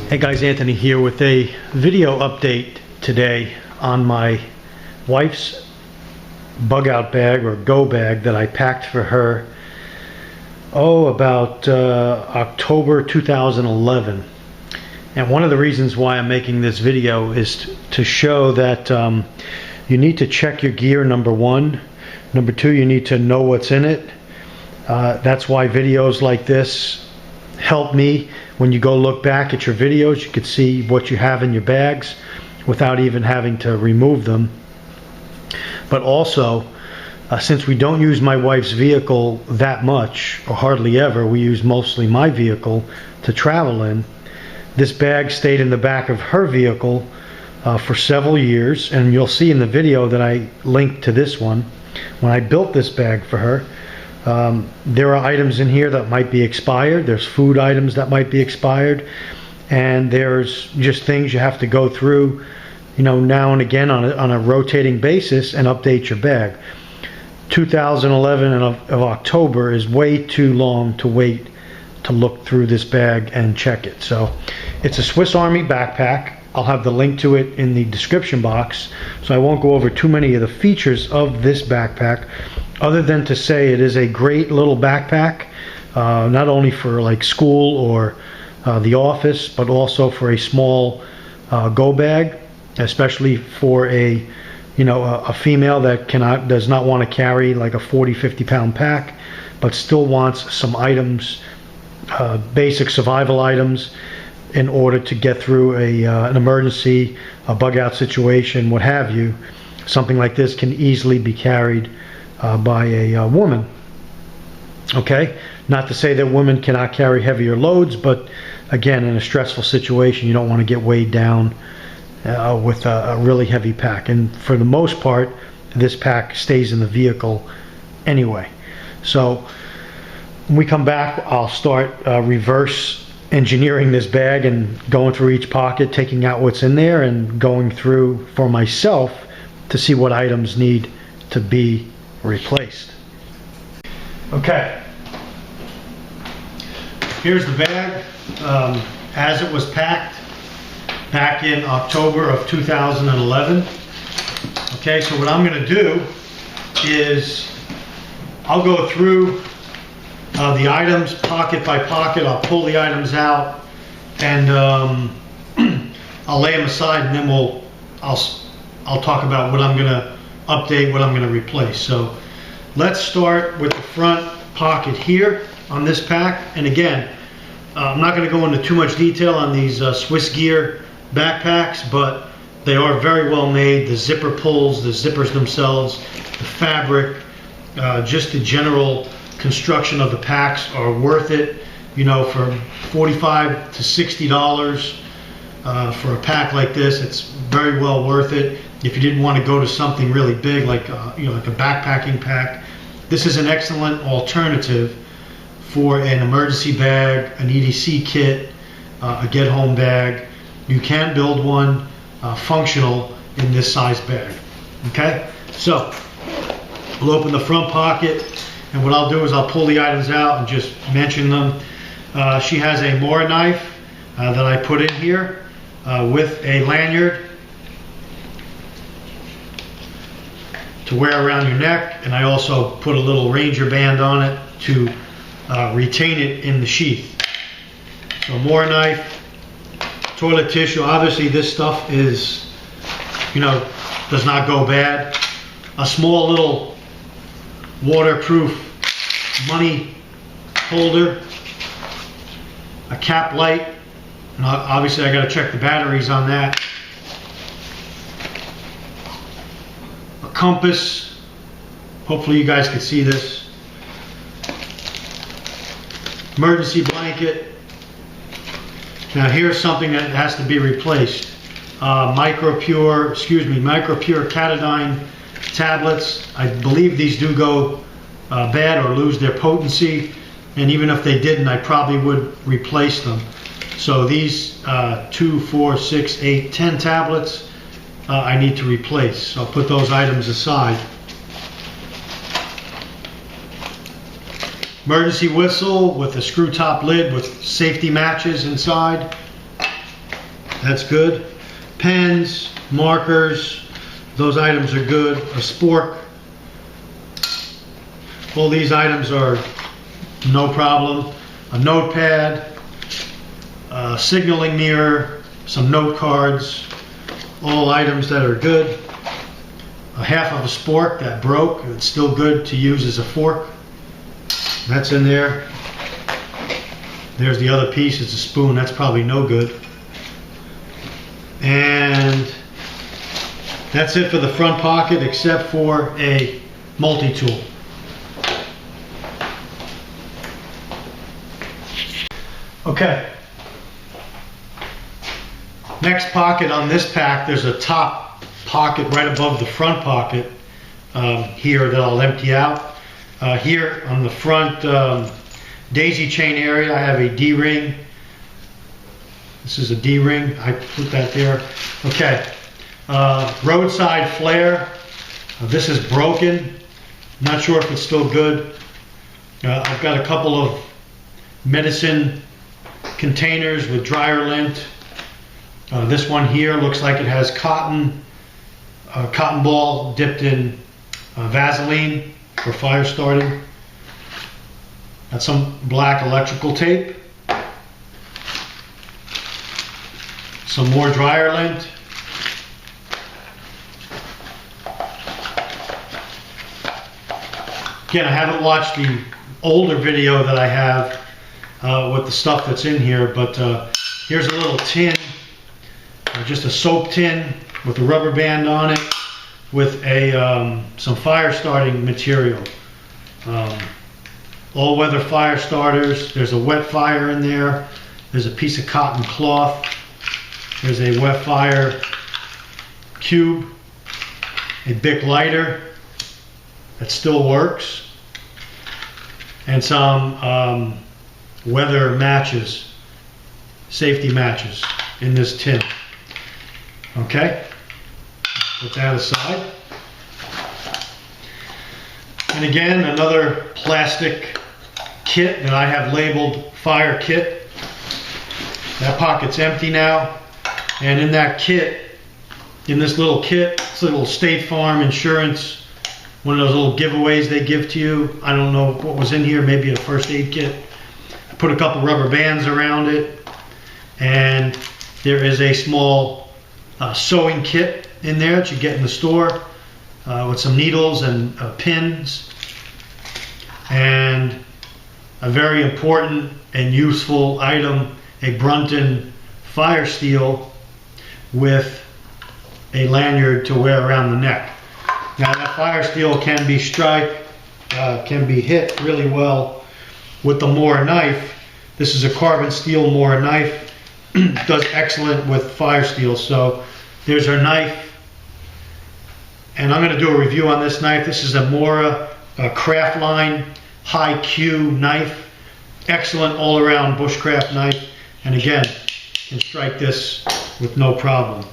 Hey guys, Anthony here with a video update today on my wife's bug out bag or go bag that I packed for her about October 2011. And one of the reasons why I'm making this video is to show that you need to check your gear, number one. Number two, you need to know what's in it. That's why videos like this help me. When you go look back at your videos, you can see what you have in your bags without even having to remove them. But also, since we don't use my wife's vehicle that much, or hardly ever, we use mostly my vehicle to travel in. This bag stayed in the back of her vehicle for several years, and you'll see in the video that I linked to this one. When I built this bag for her, there are items in here that might be expired. There's food items that might be expired, and there's just things you have to go through, you know, now and again on a rotating basis and update your bag. 2011 of October is way too long to wait to look through this bag and check it. So it's a Swiss Army backpack. I'll have the link to it in the description box, so I won't go over too many of the features of this backpack, other than to say it is a great little backpack, not only for like school or the office, but also for a small go bag, especially for a female that does not want to carry like a 40-50 pound pack, but still wants some items, basic survival items, in order to get through an emergency, a bug out situation, what have you. Something like this can easily be carried by a woman. Okay, not to say that women cannot carry heavier loads, but again, in a stressful situation, you don't want to get weighed down with a really heavy pack. And for the most part, this pack stays in the vehicle anyway. So when we come back, I'll start reverse engineering this bag and going through each pocket, taking out what's in there, and going through for myself to see what items need to be replaced. Okay, here's the bag as it was packed back in October of 2011. Okay, so what I'm going to do is I'll go through the items pocket by pocket. I'll pull the items out and I'll lay them aside, and then I'll talk about what I'm going to update, what I'm going to replace. So let's start with the front pocket here on this pack. And again, I'm not going to go into too much detail on these Swiss Gear backpacks, but they are very well made. The zipper pulls, the zippers themselves, the fabric, just the general construction of the packs are worth it. You know, for $45 to $60 for a pack like this, it's very well worth it. If you didn't want to go to something really big like like a backpacking pack, this is an excellent alternative for an emergency bag, an EDC kit, a get home bag. You can build one functional in this size bag. Okay, so we'll open the front pocket, and what I'll do is I'll pull the items out and just mention them. She has a Mora knife that I put in here with a lanyard to wear around your neck, and I also put a little ranger band on it to retain it in the sheath. So Mora knife, toilet tissue. Obviously this stuff is, does not go bad. A small little waterproof money holder, a cap light, and obviously I got to check the batteries on that. A compass, hopefully you guys can see this. Emergency blanket. Now here's something that has to be replaced. Micropure Catadine tablets. I believe these do go bad or lose their potency, and even if they didn't, I probably would replace them. So these 2, 4, 6, 8, 10 tablets I need to replace. So I'll put those items aside. Emergency whistle with a screw top lid with safety matches inside. That's good. Pens, markers, those items are good. A spork. All these items are no problem. A notepad, a signaling mirror, some note cards, all items that are good. A half of a spork that broke, it's still good to use as a fork. That's in there. There's the other piece, it's a spoon, that's probably no good. And that's it for the front pocket except for a multi-tool. Okay. Next pocket on this pack, there's a top pocket right above the front pocket here that I'll empty out. Here on the front daisy chain area, I have a D-ring. This is a D-ring. I put that there. Okay. Roadside flare. This is broken. Not sure if it's still good. I've got a couple of medicine containers with dryer lint. This one here looks like it has cotton ball dipped in Vaseline for fire starting. Got some black electrical tape. Some more dryer lint. Again, I haven't watched the older video that I have with the stuff that's in here, but here's a little tin, just a soap tin with a rubber band on it with a some fire starting material. All weather fire starters. There's a wet fire in there. There's a piece of cotton cloth. There's a wet fire cube, a Bic lighter that still works, and some weather matches, safety matches in this tin. Okay, put that aside. And again, another plastic kit that I have labeled fire kit. That pocket's empty now. And in that kit, in this little kit, it's a little State Farm insurance, one of those little giveaways they give to you. I don't know what was in here, maybe a first aid kit. I put a couple rubber bands around it, and there is a small sewing kit in there that you get in the store with some needles and pins, and a very important and useful item, a Brunton fire steel with a lanyard to wear around the neck. Now that fire steel can be can be hit really well with the Moore knife. This is a carbon steel Moore knife. Does excellent with fire steel. So there's our knife, and I'm going to do a review on this knife. This is a Moore Craftline High Q knife. Excellent all-around bushcraft knife, and again, can strike this with no problem.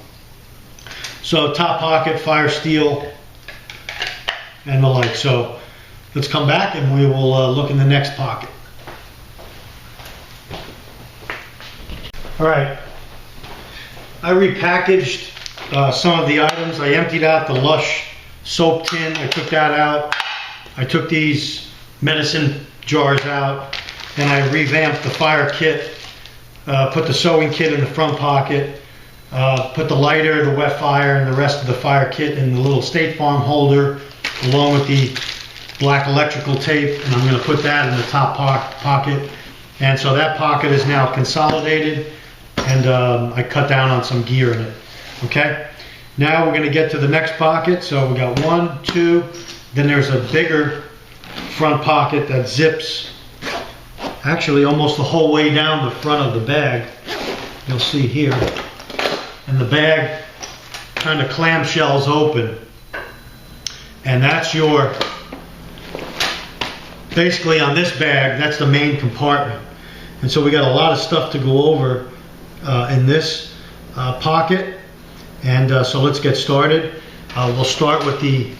So top pocket, fire steel, and the like. So let's come back and we will look in the next pocket. All right, I repackaged some of the items. I emptied out the Lush soap tin. I took that out. I took these medicine jars out, and I revamped the fire kit. Put the sewing kit in the front pocket, put the lighter, the wet fire, and the rest of the fire kit in the little State Farm holder, along with the black electrical tape, and I'm going to put that in the top pocket. And so that pocket is now consolidated, and I cut down on some gear in it. Okay, now we're going to get to the next pocket. So we got 1, 2, then there's a bigger front pocket that zips actually almost the whole way down the front of the bag. You'll see here. And the bag kind of clamshells open. And that's your, basically on this bag, that's the main compartment. And so we got a lot of stuff to go over in this pocket. And so let's get started. We'll start with the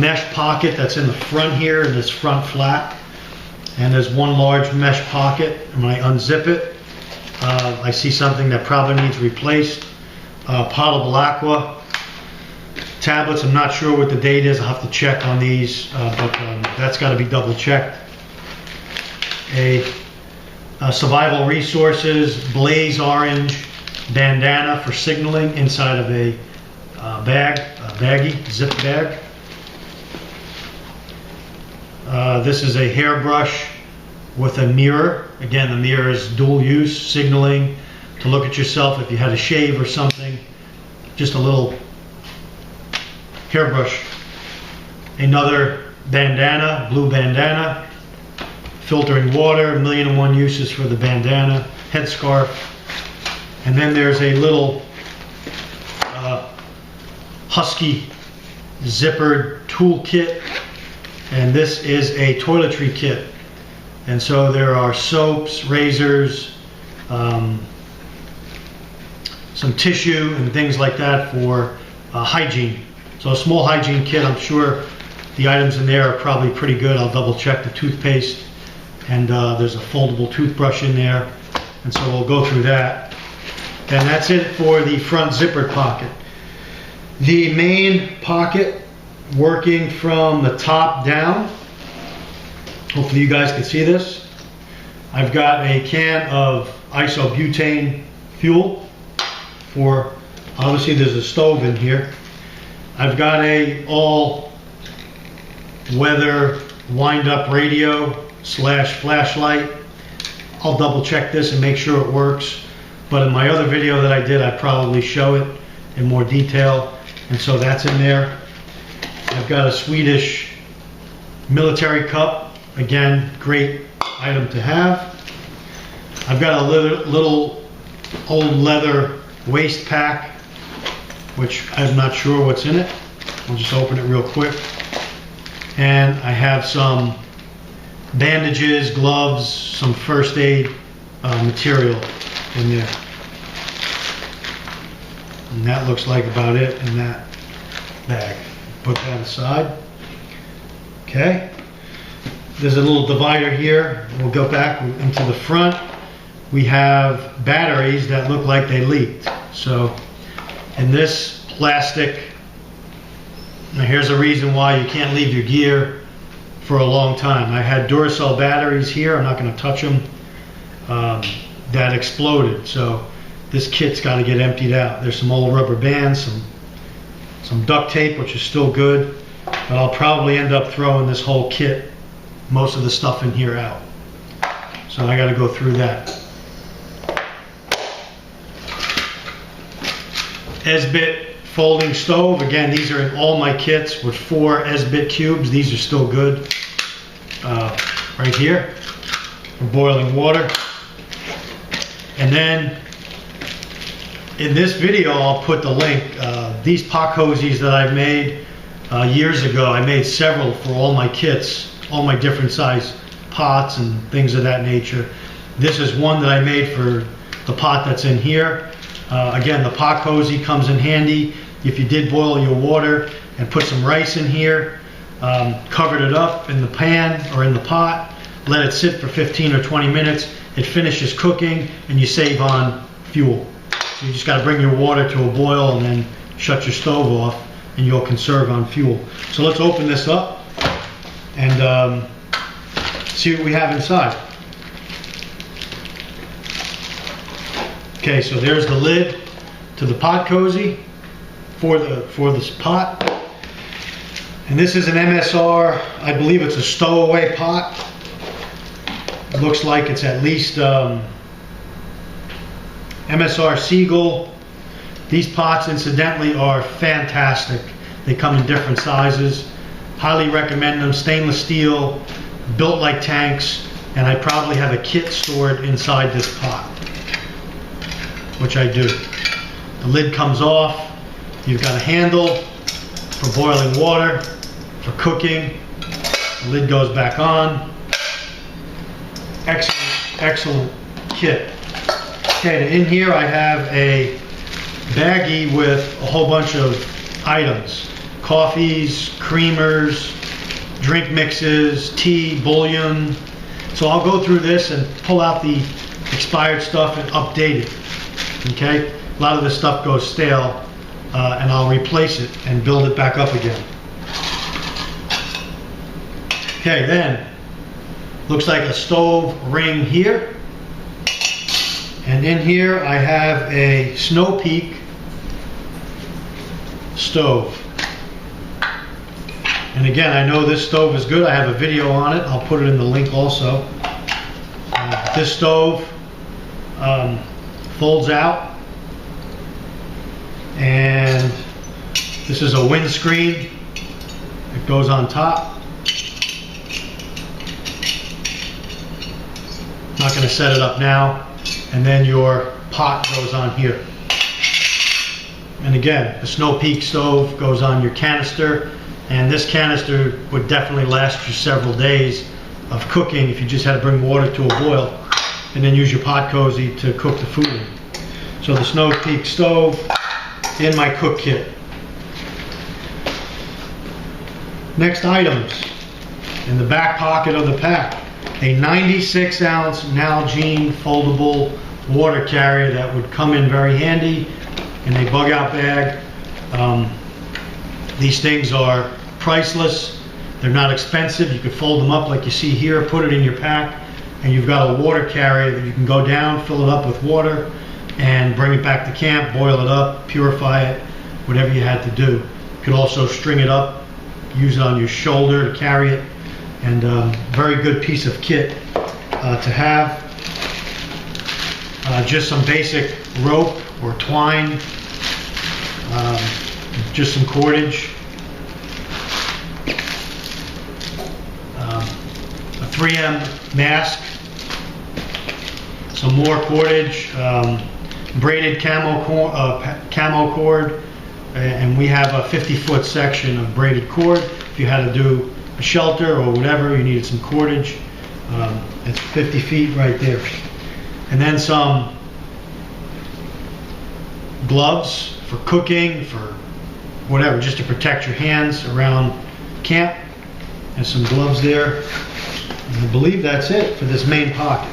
mesh pocket that's in the front here, in this front flap. And there's one large mesh pocket, and when I unzip it, I see something that probably needs replaced. Potable aqua tablets. I'm not sure what the date is. I'll have to check on these, but that's got to be double checked. A survival resources blaze orange bandana for signaling inside of a zip bag. This is a hairbrush with a mirror. Again, the mirror is dual use, signaling to look at yourself if you had a shave or something. Just a little hairbrush. Another bandana, blue bandana, filtering water, 1,000,001 uses for the bandana, headscarf. And then there's a little Husky zippered toolkit, and this is a toiletry kit. And so there are soaps, razors, some tissue and things like that for hygiene. So a small hygiene kit. I'm sure the items in there are probably pretty good. I'll double check the toothpaste, and there's a foldable toothbrush in there, and so we'll go through that. And that's it for the front zippered pocket. The main pocket, working from the top down. Hopefully you guys can see this. I've got a can of isobutane fuel for, obviously there's a stove in here. I've got a all weather wind up radio / flashlight. I'll double check this and make sure it works. But in my other video that I did, I probably show it in more detail. And so that's in there. I've got a Swedish military cup. Again, great item to have. I've got a little old leather waist pack, which I'm not sure what's in it. I'll just open it real quick. And I have some bandages, gloves, some first aid material in there. And that looks like about it in that bag. Put that aside. Okay. There's a little divider here. We'll go back into the front. We have batteries that look like they leaked. So in this plastic, now here's a reason why you can't leave your gear for a long time. I had Duracell batteries here. I'm not going to touch them. That exploded. So this kit's got to get emptied out. There's some old rubber bands, some duct tape, which is still good, but I'll probably end up throwing this whole kit, most of the stuff in here, out. So I got to go through that. Esbit folding stove. Again, these are in all my kits with 4 Esbit cubes. These are still good. Right here for boiling water. And then in this video, I'll put the link. These pot cozies that I've made years ago, I made several for all my kits, all my different size pots and things of that nature. This is one that I made for the pot that's in here. Again, the pot cozy comes in handy if you did boil your water and put some rice in here, covered it up in the pan or in the pot, let it sit for 15 or 20 minutes. It finishes cooking and you save on fuel. So you just got to bring your water to a boil and then shut your stove off, and you'll conserve on fuel. So let's open this up and see what we have inside. Okay, so there's the lid to the pot cozy for this pot. And this is an MSR, I believe it's a stowaway pot. It looks like it's at least MSR Siegel. These pots, incidentally, are fantastic. They come in different sizes. Highly recommend them. Stainless steel, built like tanks, and I probably have a kit stored inside this pot, which I do. The lid comes off. You've got a handle for boiling water, for cooking. The lid goes back on. Excellent, excellent kit. Okay, in here I have a baggie with a whole bunch of items. Coffees, creamers, drink mixes, tea, bouillon. So I'll go through this and pull out the expired stuff and update it. Okay? A lot of this stuff goes stale, and I'll replace it and build it back up again. Okay, then, looks like a stove ring here. And in here I have a Snow Peak stove. And again, I know this stove is good. I have a video on it. I'll put it in the link also. This stove folds out, and this is a windscreen that goes on top. Not going to set it up now. And then your pot goes on here. And again, the Snow Peak stove goes on your canister, and this canister would definitely last you several days of cooking if you just had to bring water to a boil and then use your pot cozy to cook the food in. So the Snow Peak stove in my cook kit. Next items, in the back pocket of the pack, a 96-ounce Nalgene foldable water carrier that would come in very handy in a bug-out bag. These things are priceless. They're not expensive. You can fold them up like you see here, put it in your pack, and you've got a water carrier that you can go down, fill it up with water, and bring it back to camp, boil it up, purify it, whatever you had to do. You could also string it up, use it on your shoulder to carry it, and very good piece of kit to have. Just some basic rope or twine, just some cordage, a 3M mask, some more cordage, braided camo cord, and we have a 50-foot section of braided cord. If you had to do a shelter or whatever, you needed some cordage. It's 50 feet right there. And then some gloves for cooking, for whatever, just to protect your hands around camp. And some gloves there. And I believe that's it for this main pocket.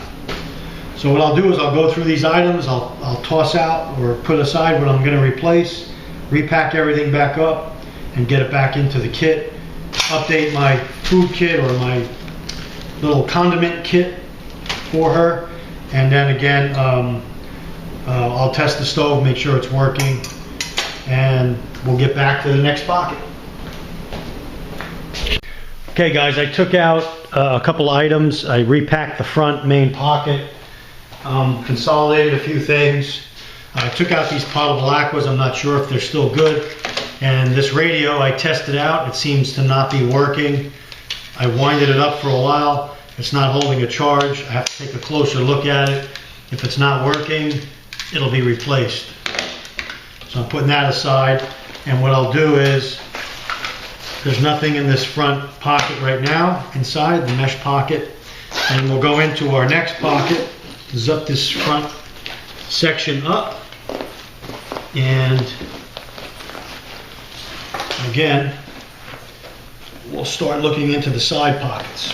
So what I'll do is I'll go through these items, I'll toss out or put aside what I'm going to replace, repack everything back up, and get it back into the kit. Update my food kit or my little condiment kit for her, and then again I'll test the stove, make sure it's working, and we'll get back to the next pocket. Okay guys, I took out a couple items. I repacked the front main pocket, consolidated a few things. I took out these potable aquas. I'm not sure if they're still good. And this radio I tested out. It seems to not be working. I winded it up for a while. It's not holding a charge. I have to take a closer look at it. If it's not working, it'll be replaced. So I'm putting that aside. And what I'll do is, there's nothing in this front pocket right now, inside the mesh pocket. And we'll go into our next pocket, zip this front section up, and again, we'll start looking into the side pockets.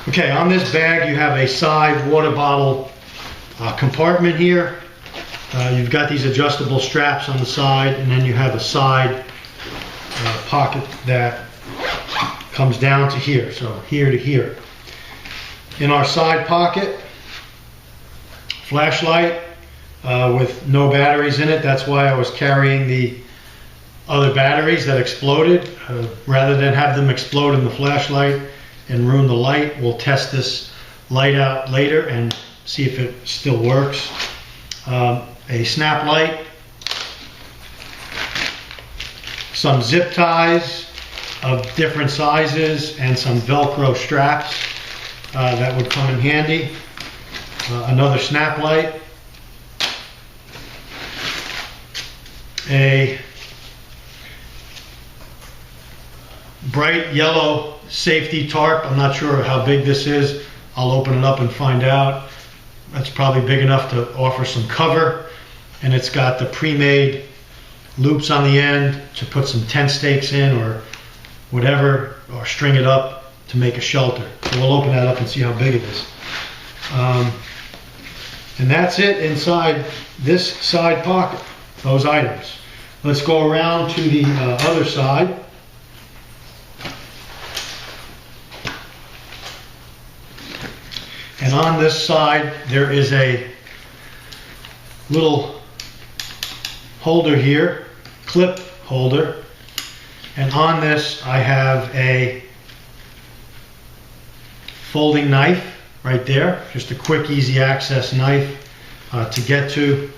Okay, on this bag you have a side water bottle compartment here. You've got these adjustable straps on the side, and then you have a side pocket that comes down to here, so here to here. In our side pocket, flashlight with no batteries in it. That's why I was carrying the other batteries that exploded. Rather than have them explode in the flashlight and ruin the light, we'll test this light out later and see if it still works. A snap light, some zip ties of different sizes, and some Velcro straps that would come in handy. Another snap light, a bright yellow safety tarp. I'm not sure how big this is. I'll open it up and find out. That's probably big enough to offer some cover, and it's got the pre-made loops on the end to put some tent stakes in or whatever, or string it up to make a shelter. So we'll open that up and see how big it is. And that's it inside this side pocket, those items. Let's go around to the other side. And on this side, there is a little holder here, clip holder. And on this, I have a folding knife right there. Just a quick, easy access knife to get to.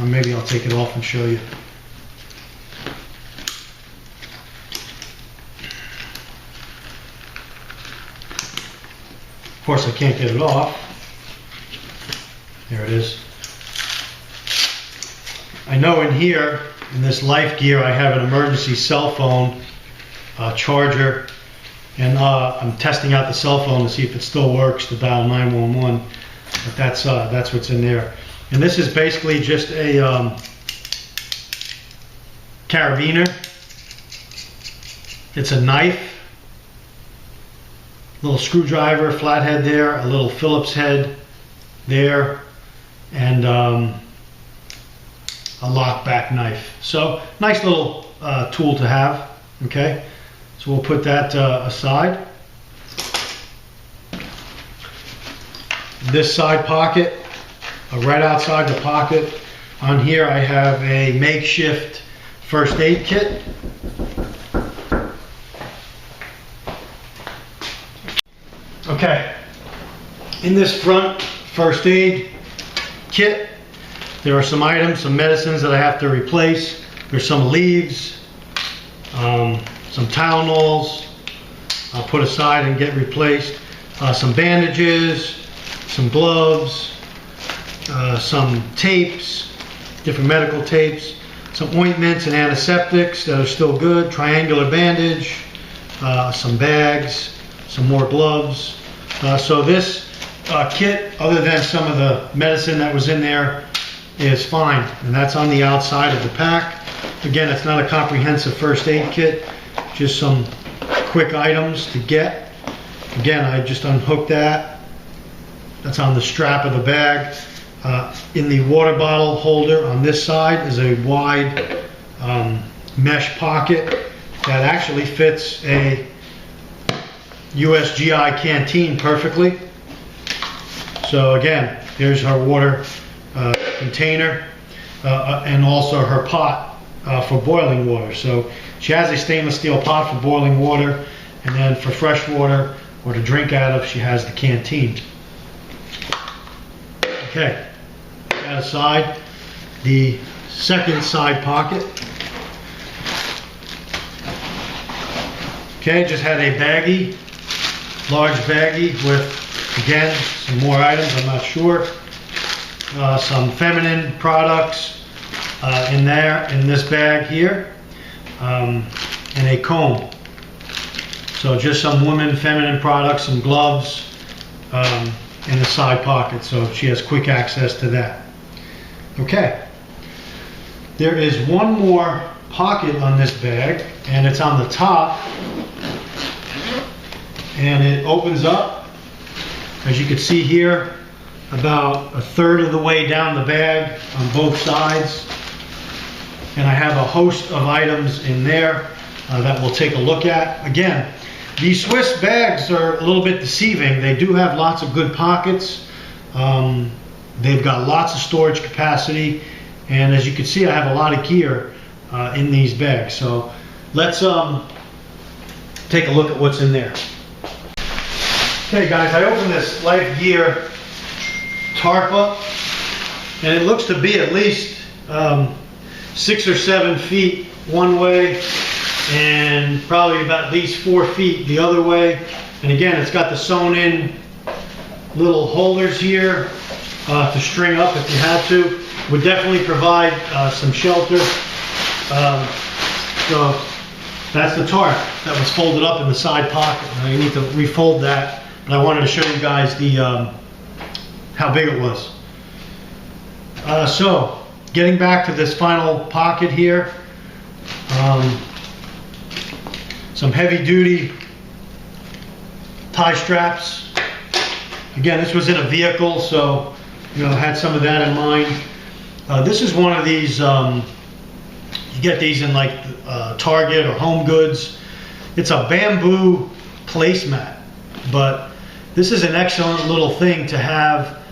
Maybe I'll take it off and show you. Of course, I can't get it off. There it is. I know in here, in this life gear, I have an emergency cell phone charger, and I'm testing out the cell phone to see if it still works to dial 911. But that's what's in there. And this is basically just a carabiner. It's a knife. Little screwdriver, flathead there, a little Phillips head there, and a lock-back knife. So nice little tool to have. Okay, so we'll put that aside. This side pocket, right outside the pocket, on here I have a makeshift first aid kit. Okay, in this front first aid kit, there are some items, some medicines that I have to replace. There's some leaves, some Tylenol I'll put aside and get replaced, some bandages, some gloves, some tapes, different medical tapes, some ointments and antiseptics that are still good, triangular bandage, some bags, some more gloves. So this kit, other than some of the medicine that was in there, is fine, and that's on the outside of the pack. Again, it's not a comprehensive first aid kit, just some quick items to get. Again, I just unhooked that. That's on the strap of the bag. In the water bottle holder on this side is a wide mesh pocket that actually fits a USGI canteen perfectly. So again, there's her water container and also her pot for boiling water. So she has a stainless steel pot for boiling water, and then for fresh water or to drink out of, she has the canteen. Okay, that aside, the second side pocket. Okay, just had a baggie, large baggie with, again, some more items, I'm not sure. Some feminine products in there, in this bag here, and a comb. So just some women feminine products, some gloves in the side pocket, so she has quick access to that. Okay, there is one more pocket on this bag, and it's on the top, and it opens up, as you can see here, about a third of the way down the bag on both sides. And I have a host of items in there that we'll take a look at. Again, these Swiss bags are a little bit deceiving. They do have lots of good pockets. They've got lots of storage capacity. And as you can see, I have a lot of gear in these bags. So let's take a look at what's in there. Okay guys, I opened this Life Gear tarp up, and it looks to be at least 6 or 7 feet one way and probably about at least 4 feet the other way. And again, it's got the sewn in little holders here to string up if you had to. Would definitely provide some shelter. So that's the tarp that was folded up in the side pocket. Now you need to refold that, but I wanted to show you guys the how big it was. So getting back to this final pocket here, some heavy duty tie straps. Again, this was in a vehicle, so had some of that in mind. This is one of these, you get these in like Target or Home Goods. It's a bamboo placemat, but this is an excellent little thing to have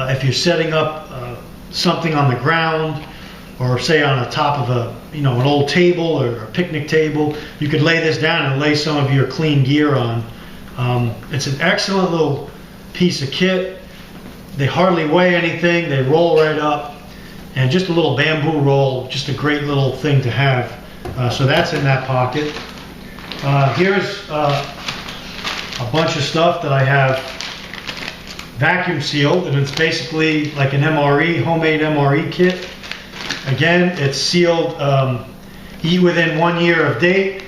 if you're setting up something on the ground, or say on the top of an old table or a picnic table. You could lay this down and lay some of your clean gear on. It's an excellent little piece of kit. They hardly weigh anything. They roll right up, and just a little bamboo roll, just a great little thing to have. So that's in that pocket. Here's a bunch of stuff that I have vacuum sealed, and it's basically like an MRE, homemade MRE kit. Again, it's sealed, eat within 1 year of date.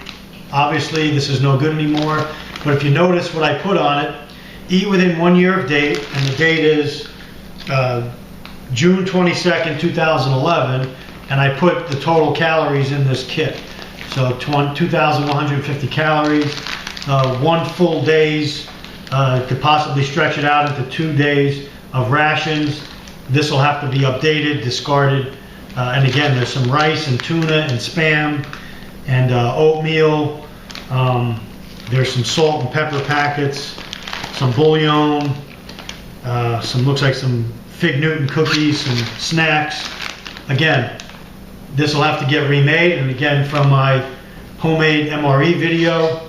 Obviously, this is no good anymore, but if you notice what I put on it, eat within 1 year of date, and the date is June 22nd, 2011, and I put the total calories in this kit. So 2,150 calories, 1 full day's, could possibly stretch it out into 2 days of rations. This will have to be updated, discarded. And again, there's some rice and tuna and Spam and oatmeal. There's some salt and pepper packets, some bouillon, looks like some Fig Newton cookies, some snacks. Again, this will have to get remade, and again, from my homemade MRE video,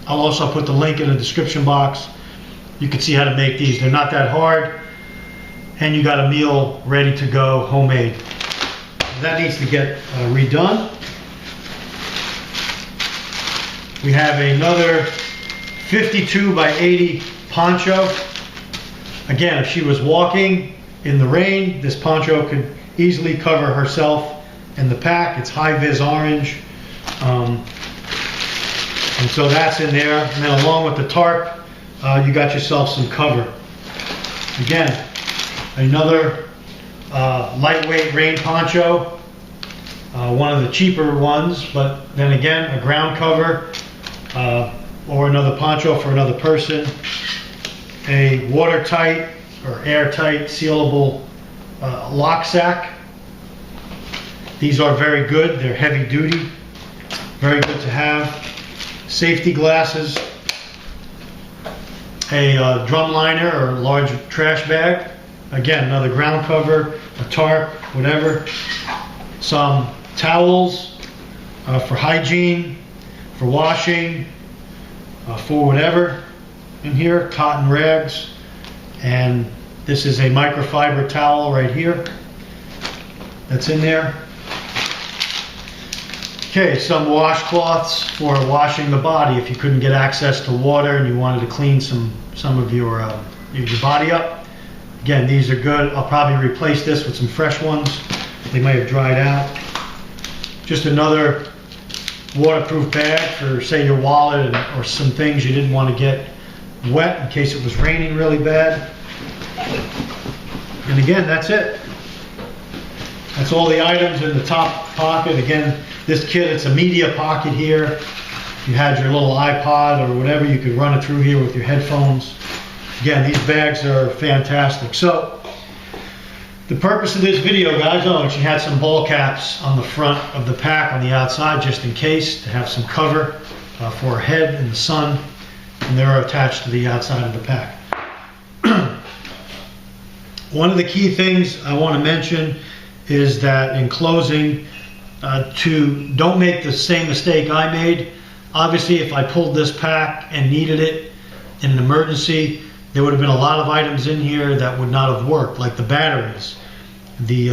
I'll also put the link in the description box. You can see how to make these. They're not that hard, and you got a meal ready to go, homemade. That needs to get redone. We have another 52 by 80 poncho. Again, if she was walking in the rain, this poncho could easily cover herself in the pack. It's high-vis orange. And so that's in there. And then along with the tarp, you got yourself some cover. Again, another lightweight rain poncho. One of the cheaper ones, but then again, a ground cover or another poncho for another person. A watertight or airtight sealable lock sack. These are very good. They're heavy duty. Very good to have. Safety glasses. A drum liner or large trash bag. Again, another ground cover, a tarp, whatever. Some towels for hygiene, for washing, for whatever in here. Cotton rags. And this is a microfiber towel right here that's in there. Okay, some washcloths for washing the body if you couldn't get access to water and you wanted to clean some of your body up. Again, these are good. I'll probably replace this with some fresh ones. They might have dried out. Just another waterproof bag for, say, your wallet or some things you didn't want to get wet in case it was raining really bad. And again, that's it. That's all the items in the top pocket. Again, this kit, it's a media pocket here. If you had your little iPod or whatever, you could run it through here with your headphones. Again, these bags are fantastic. So, the purpose of this video, guys, she had some ball caps on the front of the pack on the outside, just in case, to have some cover for her head in the sun, and they're attached to the outside of the pack. One of the key things I want to mention is that in closing, don't make the same mistake I made. Obviously, if I pulled this pack and needed it in an emergency, there would have been a lot of items in here that would not have worked, like the batteries. The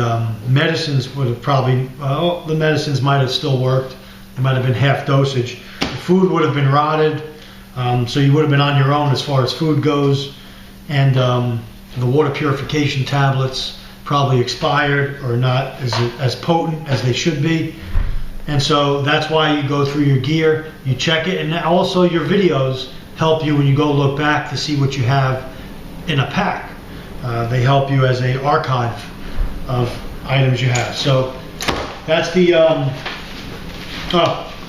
medicines would have probably, the medicines might have still worked. It might have been half dosage. The food would have been rotted, so you would have been on your own as far as food goes. And the water purification tablets probably expired or not as potent as they should be. And so that's why you go through your gear, you check it, and also your videos help you when you go look back to see what you have in a pack. They help you as an archive of items you have. So that's the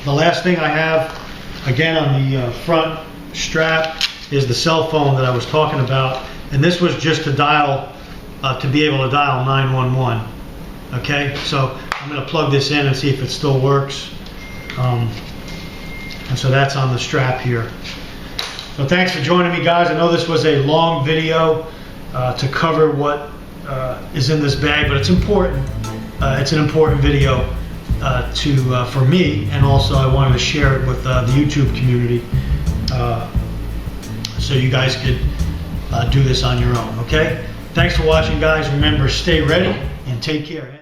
last thing I have Again, on the front strap is the cell phone that I was talking about, and this was just to dial, to be able to dial 911. Okay, so I'm going to plug this in and see if it still works. And so that's on the strap here. So thanks for joining me, guys. I know this was a long video to cover what is in this bag, but it's important. It's an important video for me, and also I wanted to share it with the YouTube community so you guys could do this on your own. Okay? Thanks for watching, guys. Remember, stay ready and take care.